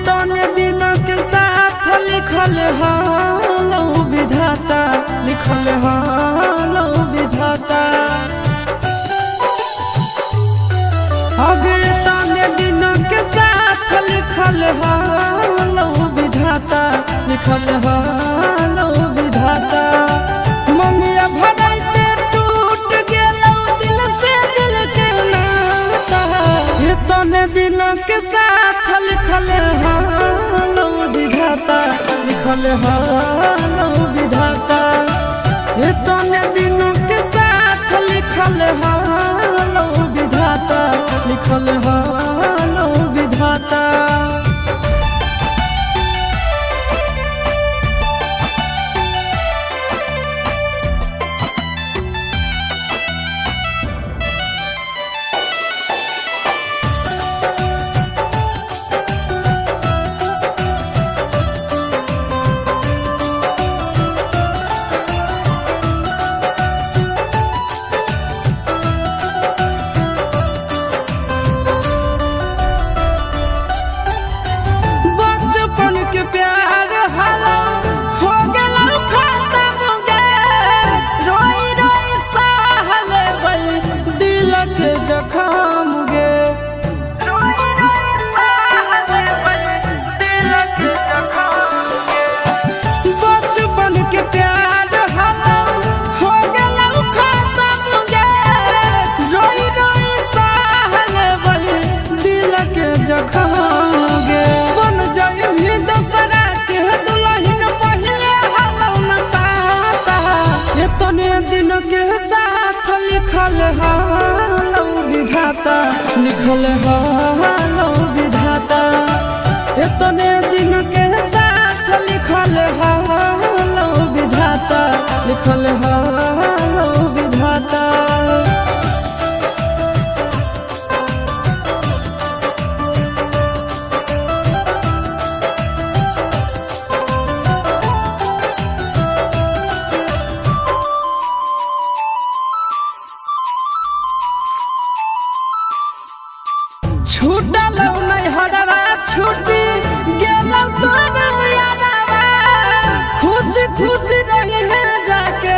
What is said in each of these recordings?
तने दिन के साथ लिखल हालो विधाता, लिखल हालो विधाता। आगे तने दिन के साथ लिखल हालो विधाता, लिखल हालो विधाता। मंगिया भराइते टूट गेलो दिल से दिल के नाता, ये तने दिन के साथ लिखल हालो विधाता, लिखल हालो विधाता। ये तने दिन के साथ लिखल हालो विधाता, लिखल हालो विधाता। के प्यार हलो हो गेलो खत्म गे, रोई रोई सहले बई दिल के जखम गे, रोई रोई सहले बई दिल के जखम गे। बचपन के प्यार हलो हो गेलो खत्म गे, रोई रोई सहले बई दिल के जखम गे। बन जाई दूसरा के दुल्हन पहले हालो न पाता, ये तने दिन के साथ लिखल हालो विधाता, लिखल हालो विधाता। ये तने दिन के साथ लिखल हालो विधाता, लिखल हालो विधाता। छूटल नहीं हरवा छूटी गेलौ तोर यादवा, खुशी खुशी रही है जाके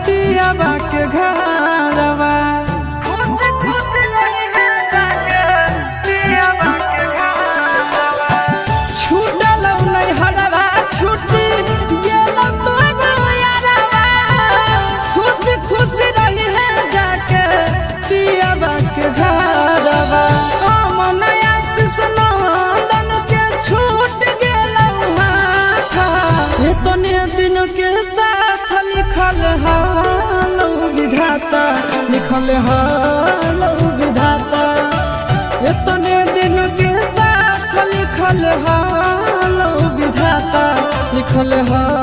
पियाबा के घरवा, खुशी खुशी रही है जाके पियाबा के घरवा। छूटल नहीं हरवा छूटी गेलौ तोर यादवा, खुशी खुशी रही है जाके पियाबा के घरवा। दिन के साथ लिखल हालो विधाता, लिखल हालो विधाता। ये तने दिन के साथ लिखल हालो विधाता, लिखल हालो